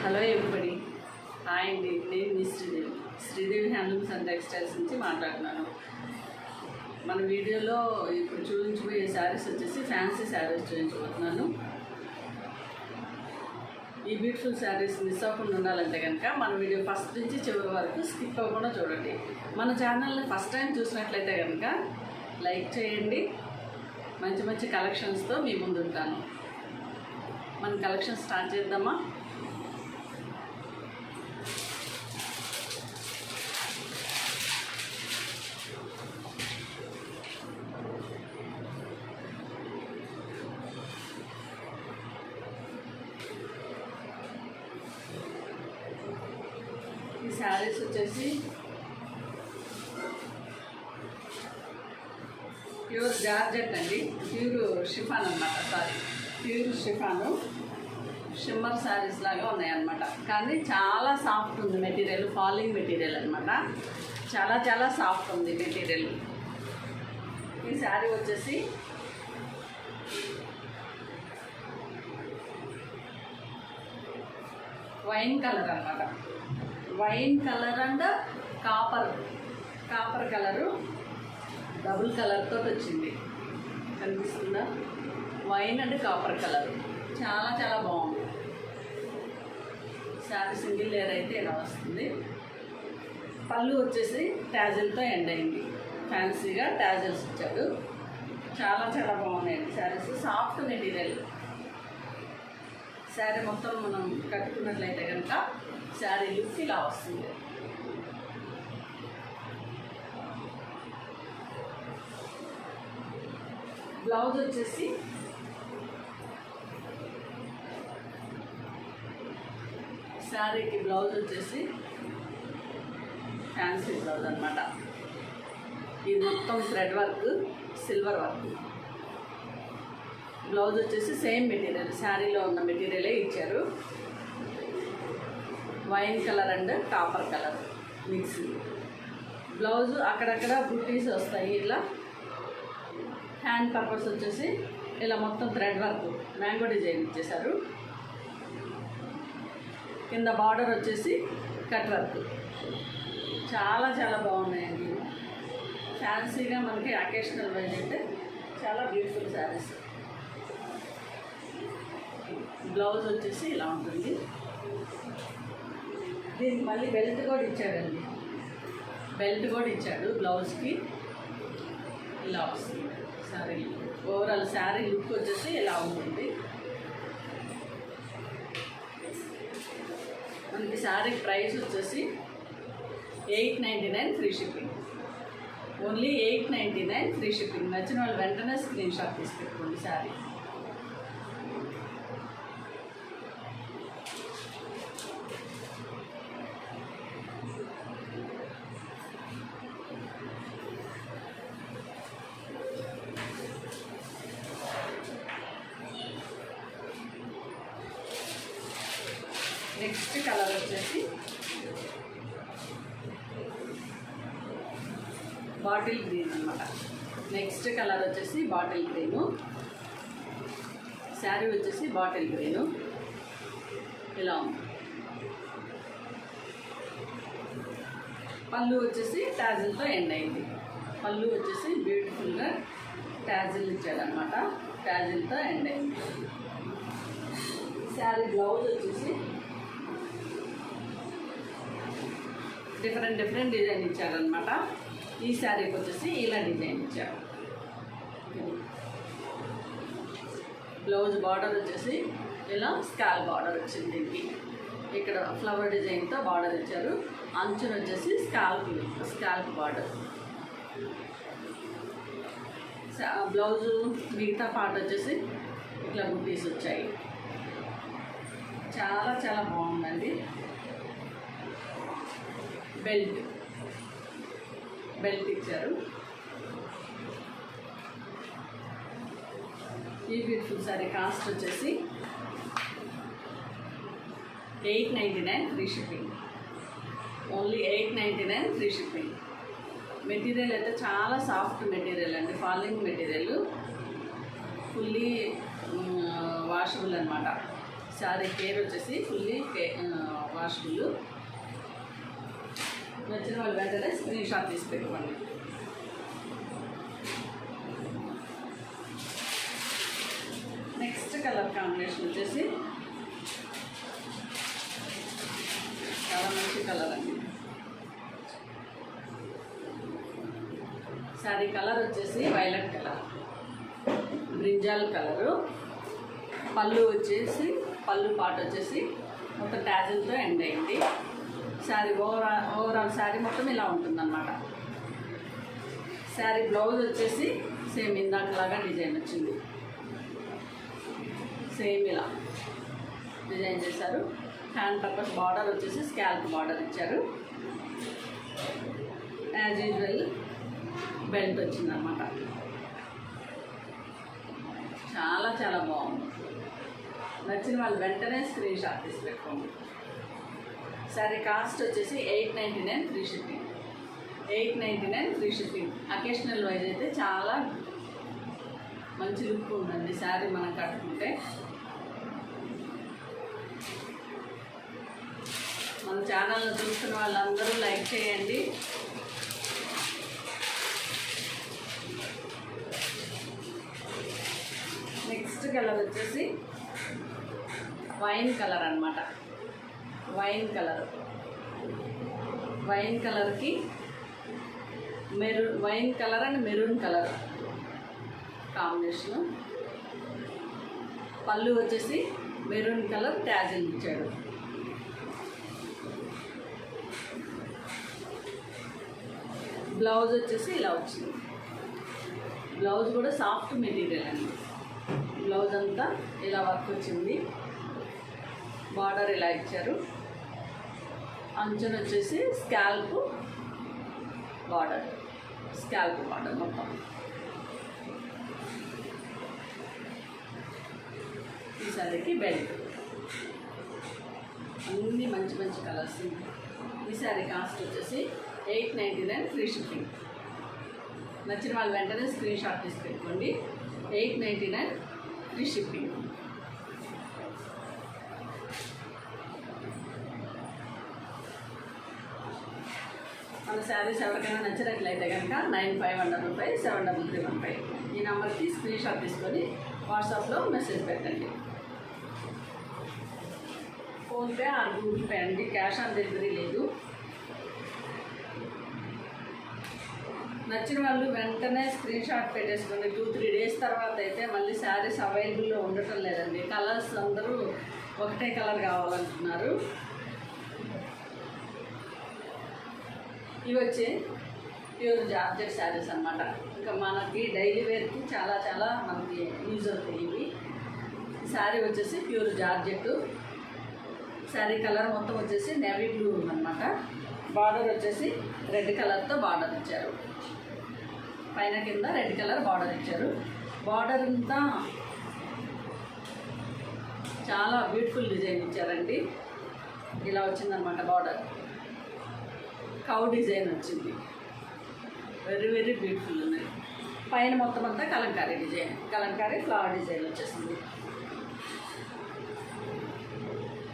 Hello everybody, hi అండి. నేను మీ Sridevi handlooms and textiles నుంచి మాట్లాడుతున్నాను. మన వీడియోలో ఇప్పుడు చూపించబోయే శారీస్ వచ్చేసి ఫ్యాన్సీ శారీస్ చూపించబోతున్నాను. ఈ బ్యూటిఫుల్ శారీస్ మిస్ అవ్వకుండా ఉండాలంటే కనుక మన వీడియో ఫస్ట్ నుంచి చివరి వరకు స్కిప్ అవ్వకుండా చూడండి. మన ఛానల్ని ఫస్ట్ టైం చూసినట్లయితే కనుక లైక్ చేయండి. మంచి మంచి కలెక్షన్స్తో మీ ముందు ఉంటాను. మన కలెక్షన్ స్టార్ట్ చేద్దామా? ఈ శారీస్ వచ్చేసి ప్యూర్ జార్జెట్ అండి, ప్యూర్ షిఫాన్ అన్నమాట. ప్యూర్ షిఫాను షిమ్మర్ శారీస్ లాగా ఉన్నాయన్నమాట. కానీ చాలా సాఫ్ట్ ఉంది మెటీరియల్, ఫాలింగ్ మెటీరియల్ అనమాట. చాలా చాలా సాఫ్ట్ ఉంది మెటీరియల్. ఈ శారీ వచ్చేసి వైన్ కలర్ అన్నమాట. Wine colour and copper colour double కలర్తో వచ్చింది, కనిపిస్తుందా? వైన్ అండ్ కాపర్ కలర్ చాలా చాలా బాగుంది. శారీ సింగిల్ లేయర్ అయితే ఇలా వస్తుంది. పళ్ళు వచ్చేసి ట్యాజిల్తో ఎండ్ అయింది, ఫ్యాన్సీగా ట్యాజిల్స్ ఇచ్చాడు. చాలా చాలా బాగున్నాయండి శారీస్. Soft material. శారీ మొత్తం మనం కట్టుకున్నట్లయితే కనుక శారీ లుక్ ఇలా వస్తుంది. బ్లౌజ్ వచ్చేసి శారీకి బ్లౌజ్ వచ్చేసి ఫ్యాన్సీ బ్లౌజ్ అనమాట. ఇది మొత్తం thread work, silver work. Blouse వచ్చేసి సేమ్ మెటీరియల్, శారీలో ఉన్న మెటీరియలే ఇచ్చారు. Wine colour and copper colour mix. Blouse అక్కడక్కడ బుట్టీస్ వస్తాయి. ఇలా హ్యాండ్ పర్పస్ వచ్చేసి ఇలా మొత్తం థ్రెడ్ వర్క్, మ్యాంగో డిజైన్ ఇచ్చేసారు. కింద బార్డర్ వచ్చేసి కట్ వర్క్. చాలా చాలా బాగున్నాయండి. ఫ్యాన్సీగా మనకి అకేషనల్ వైజ్ అయితే చాలా బ్యూటిఫుల్ శారీస్. బ్లౌజ్ వచ్చేసి ఇలా ఉంటుంది. దీనికి మళ్ళీ బెల్ట్ కూడా ఇచ్చాడండి, బెల్ట్ కూడా ఇచ్చాడు బ్లౌజ్కి. ఇలా వస్తుంది శారీ. ఓవరాల్ శారీ లుక్ వచ్చేసి ఇలా ఉంటుంది. మనకి శారీ ప్రైస్ వచ్చేసి 899 free shipping. Only 899 free shipping. నచ్చిన వాళ్ళు వెంటనే స్క్రీన్ షాట్ తీసుకెట్టుకోండి శారీ. నెక్స్ట్ కలర్ వచ్చేసి బాటిల్ గ్రీన్ అనమాట. నెక్స్ట్ కలర్ వచ్చేసి బాటిల్ గ్రీను. శారీ వచ్చేసి బాటిల్ గ్రీను ఇలా ఉంది. పళ్ళు వచ్చేసి ట్యాజిల్తో ఎండ్ అయింది. పళ్ళు వచ్చేసి బ్యూటిఫుల్గా ట్యాజిల్ ఇచ్చాడనమాట, ట్యాజిల్తో ఎండ్ అయింది. శారీ బ్లౌజ్ వచ్చేసి డిఫరెంట్ డిజైన్ ఇచ్చారనమాట. ఈ శారీకి వచ్చేసి ఇలా డిజైన్ ఇచ్చారు. బ్లౌజ్ బార్డర్ వచ్చేసి ఇలా స్కాల్ బార్డర్ వచ్చింది. దీనికి ఇక్కడ ఫ్లవర్ డిజైన్తో బార్డర్ ఇచ్చారు. అంచున వచ్చేసి స్కాల్ప్ బార్డర్. బ్లౌజు మిగతా పార్ట్ వచ్చేసి ఇట్లా బుట్టీస్ వచ్చాయి. చాలా చాలా బాగుందండి. బెల్ట్ ఇచ్చారు. ఈ బ్యూటిఫుల్ సారీ కాస్ట్ వచ్చేసి 899 free shipping. Only 899 free shipping. Material అయితే చాలా సాఫ్ట్ మెటీరియల్ అండి, ఫాలింగ్ మెటీరియల్, ఫుల్లీ వాషబుల్ అనమాట. శారీ కేర్ వచ్చేసి ఫుల్లీ వాషబుల్. నచ్చిన వాళ్ళు వెంటనే స్క్రీన్ షాట్ తీసి పెట్టుకోండి. నెక్స్ట్ కలర్ కాంబినేషన్ వచ్చేసి చాలా మంచి కలర్ అండి. శారీ కలర్ వచ్చేసి వైలెట్ కలర్, బ్రింజాల్ కలరు. పళ్ళు వచ్చేసి పళ్ళు పాట వచ్చేసి మొత్తం ట్యాజిల్తో ఎండ్ అయింది. శారీ ఓవరాల్ శారీ మొత్తం ఇలా ఉంటుందన్నమాట. శారీ బ్లౌజ్ వచ్చేసి సేమ్ ఇందాకలాగా డిజైన్ వచ్చింది. సేమ్ ఇలా డిజైన్ చేశారు. హ్యాండ్ పర్పస్ బార్డర్ వచ్చేసి స్కాల్ప్ బార్డర్ ఇచ్చారు. యాజ్ యూజువల్ బెల్ట్ వచ్చిందన్నమాట. చాలా చాలా బాగుంది. నచ్చిన వాళ్ళు వెంటనే స్క్రీన్ షాట్ తీసి పెట్టుకోండి. సరే కాస్ట్ వచ్చేసి 899 free shipping. 899 free shipping. Occasional wise అయితే చాలా మంచి లుక్ ఉందండి శారీ మనం కట్టుకుంటే. మన ఛానల్ని చూస్తున్న వాళ్ళందరూ లైక్ చేయండి. నెక్స్ట్ కలర్ వచ్చేసి వైన్ కలర్ అన్నమాట. వైన్ కలర్కి wine colour and maroon colour combination. పళ్ళు వచ్చేసి మెరూన్ కలర్ ట్యాజిల్ ఇచ్చాడు. బ్లౌజ్ వచ్చేసి ఇలా వచ్చింది. బ్లౌజ్ కూడా సాఫ్ట్ మెటీరియల్ అండి. బ్లౌజ్ అంతా ఇలా వర్క్ వచ్చింది. బార్డర్ ఇలా ఇచ్చారు. అంచున వచ్చేసి స్కాల్ప్ బార్డర్ మొత్తం. ఈ శారీకి బెల్ట్. అన్ని మంచి మంచి కలర్స్ ఉన్నాయి. ఈ శారీ కాస్ట్ వచ్చేసి 899 ఫ్రీ షిప్పింగ్. నచ్చిన వాళ్ళు వెంటనే స్క్రీన్ షాట్ తీసి పెట్టుకోండి. 899 ఫ్రీ షిప్పింగ్. మన శారీస్ ఎవరికైనా నచ్చినట్లయితే కనుక 9515 ఈ నెంబర్కి స్క్రీన్ షాట్ తీసుకొని వాట్సాప్లో మెసేజ్ పెట్టండి. ఫోన్పే ఆర్ గూగుల్ పే అండి. క్యాష్ ఆన్ డెలివరీ లేదు. నచ్చిన వాళ్ళు వెంటనే స్క్రీన్ షాట్ పెట్టేసుకోండి. 2-3 డేస్ తర్వాత అయితే మళ్ళీ శారీస్ అవైలబుల్లో ఉండటం లేదండి. కలర్స్ అందరూ ఒకటే కలర్ కావాలంటున్నారు. ఇవి వచ్చి ప్యూర్ జార్జెట్ శారీస్ అన్నమాట. ఇంకా మనకి డైలీ వేర్కి చాలా చాలా మనకి యూజ్ అవుతాయి ఇవి. శారీ వచ్చేసి ప్యూర్ జార్జెట్. శారీ కలర్ మొత్తం వచ్చేసి నేవీ బ్లూ ఉందన్నమాట. బార్డర్ వచ్చేసి రెడ్ కలర్తో బార్డర్ ఇచ్చారు. పైన కింద రెడ్ కలర్ బార్డర్ ఇచ్చారు. బార్డర్ అంతా చాలా బ్యూటిఫుల్ డిజైన్ ఇచ్చారండి. ఇలా వచ్చిందనమాట బార్డర్. కౌ డిజైన్ వచ్చింది. వెరీ వెరీ బ్యూటిఫుల్ ఉన్నాయి. పైన మొత్తం అంతా Kalamkari design, Kalamkari flower design వచ్చేసింది.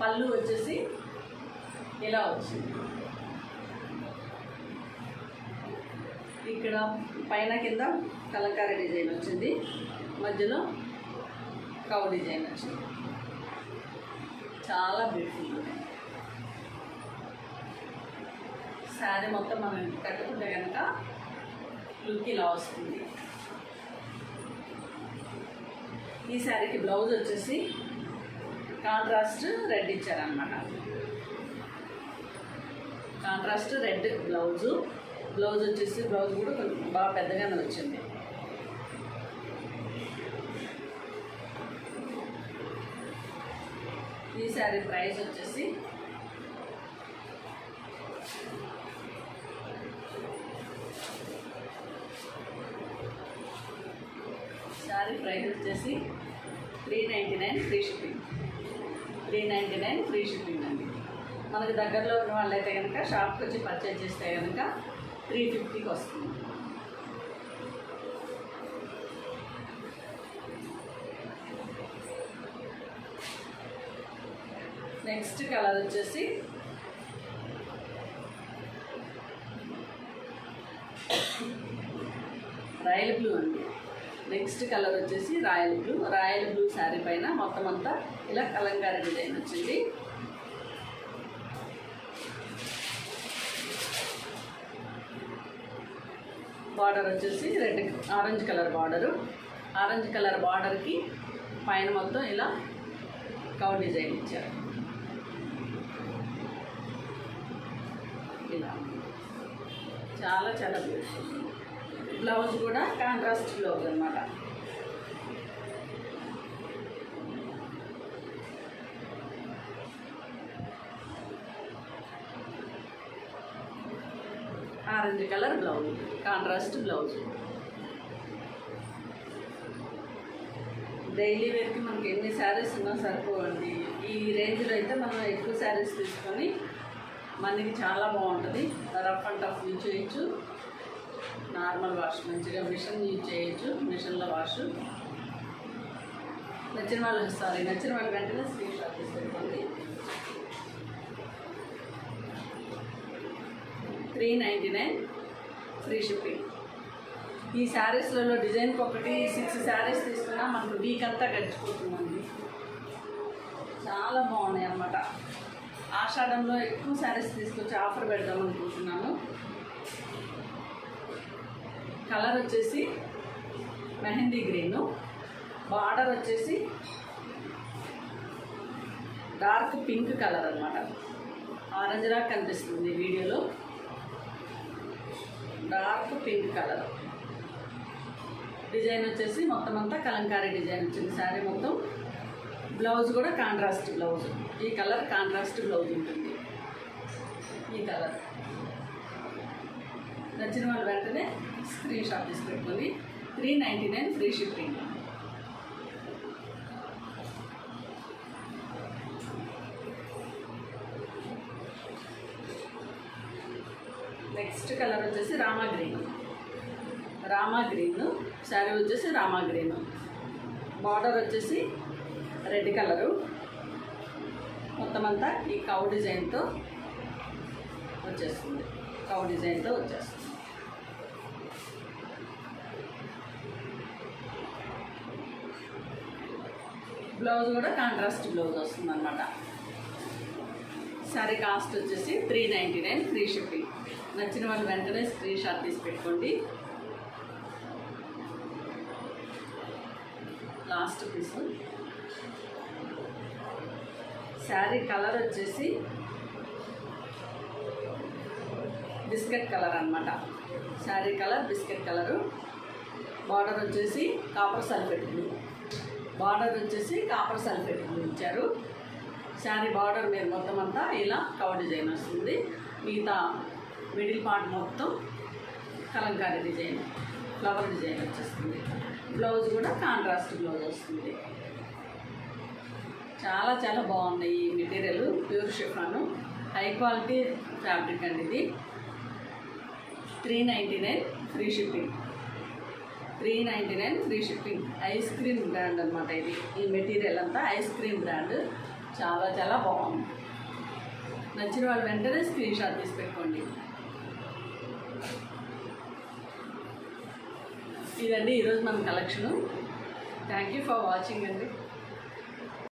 పళ్ళు వచ్చేసి ఇలా వచ్చింది. ఇక్కడ పైన కింద కలంకారీ డిజైన్ వచ్చింది. మధ్యలో కౌ డిజైన్ వచ్చింది. చాలా బ్యూటిఫుల్ ఉన్నాయి. శారీ మొత్తం మనం కట్టుకుంటే కనుక లుక్ ఇలా వస్తుంది. ఈ శారీకి బ్లౌజ్ వచ్చేసి కాంట్రాస్ట్ రెడ్ ఇచ్చారనమాట. కాంట్రాస్ట్ రెడ్ బ్లౌజ్ వచ్చేసి బ్లౌజ్ కూడా బాగా పెద్దగానే వచ్చింది. ఈ శారీ ప్రైస్ వచ్చేసి $399 ఫ్రీ షిప్పింగ్. 399 ఫ్రీ షిప్పింగ్ అండి. మనకు దగ్గరలో ఉన్న వాళ్ళైతే కనుక షాప్కి వచ్చి పర్చేజ్ చేస్తే కనుక 350కి వస్తుంది. నెక్స్ట్ కలర్ వచ్చేసి రాయల్ బ్లూ అండి. నెక్స్ట్ కలర్ వచ్చేసి రాయల్ బ్లూ శారీ పైన మొత్తం అంతా ఇలా కలంకారీ డిజైన్ వచ్చింది. బార్డర్ వచ్చేసి ఆరెంజ్ కలర్ బార్డర్కి పైన మొత్తం ఇలా కౌ డిజైన్ ఇచ్చారు. ఇలా చాలా చాలా బ్యూటిఫుల్. బ్లౌజ్ కూడా కాంట్రాస్ట్ బ్లౌజ్ అన్నమాట. Orange colour blouse, contrast blouse. Daily వేర్కి మనకి ఎన్ని శారీస్ ఉన్నా సరిపోవండి. ఈ రేంజ్లో అయితే మనం ఎక్కువ శారీస్ తీసుకొని మనకి చాలా బాగుంటుంది. రఫ్ అండ్ టఫ్ యూజ్ చేయొచ్చు, నార్మల్ వాష్ మంచిగా మిషన్ యూజ్ చేయొచ్చు, మిషన్లో వాష్. నచ్చిన వాళ్ళు వెంటనే స్క్రీన్ షాట్ తీసుకోండి. 399 ఫ్రీ షిప్పింగ్. ఈ శారీస్లలో డిజైన్కి ఒకటి 6 శారీస్ తీసుకున్నా మనకు వీక్ అంతా గడిచిపోతుందండి. చాలా బాగున్నాయి అన్నమాట. ఆషాఢంలో ఎక్కువ శారీస్ తీసుకొచ్చి ఆఫర్ పెడదాం అనుకుంటున్నాను. కలర్ వచ్చేసి మెహందీ గ్రీను, బార్డర్ వచ్చేసి డార్క్ పింక్ కలర్ అన్నమాట. ఆరెంజ్ లాగా కనిపిస్తుంది వీడియోలో. డార్క్ పింక్ కలర్ డిజైన్ వచ్చేసి మొత్తం అంతా కలంకారీ డిజైన్ వచ్చింది శారీ మొత్తం. బ్లౌజ్ కూడా కాంట్రాస్ట్ బ్లౌజ్. ఈ కలర్ కాంట్రాస్ట్ బ్లౌజ్ ఉంటుంది. ఈ కలర్ నచ్చిన వాళ్ళు వెంటనే స్క్రీన్ షాట్ తీసి పెట్టుకొని 399 ఫ్రీ షిప్పింగ్. నెక్స్ట్ కలర్ వచ్చేసి రామా గ్రీన్ శారీ వచ్చేసి రామా గ్రీన్. బార్డర్ వచ్చేసి రెడ్ కలరు. మొత్తం అంతా ఈ కౌ డిజైన్తో వచ్చేస్తుంది. బ్లౌజ్ కూడా కాంట్రాస్ట్ బ్లౌజ్ వస్తుంది అన్నమాట. శారీ కాస్ట్ వచ్చేసి 399 ఫ్రీ షిప్పింగ్. నచ్చిన వాళ్ళు వెంటనే స్క్రీన్ షాట్ తీసి పెట్టుకోండి. లాస్ట్ పీస్ శారీ కలర్ వచ్చేసి బిస్కెట్ కలర్ అన్నమాట. Sari colour biscuit colour. Border వచ్చేసి కాపర్ సల్ఫేట్ బ్లూ ఇచ్చారు. శారీ బార్డర్ మీద మొత్తం అంతా ఇలా కౌ డిజైన్ వస్తుంది. మిగతా మిడిల్ పార్ట్ మొత్తం కలంకారీ డిజైన్, ఫ్లవర్ డిజైన్ వచ్చేస్తుంది. బ్లౌజ్ కూడా కాంట్రాస్ట్ బ్లౌజ్ వస్తుంది. చాలా చాలా బాగుంది ఈ material. Pure chiffon, high quality fabric అండి ఇది. 399 free shipping. 399 free shipping. Ice cream brand అనమాట ఇది. ఈ మెటీరియల్ అంతా ఐస్ క్రీమ్ బ్రాండ్. చాలా చాలా బాగుంది. నచ్చిన వాళ్ళు వెంటనే స్క్రీన్ షాట్ తీసి పెట్టుకోండి. ఇదండి ఈరోజు మన collection. Thank you for watching అండి.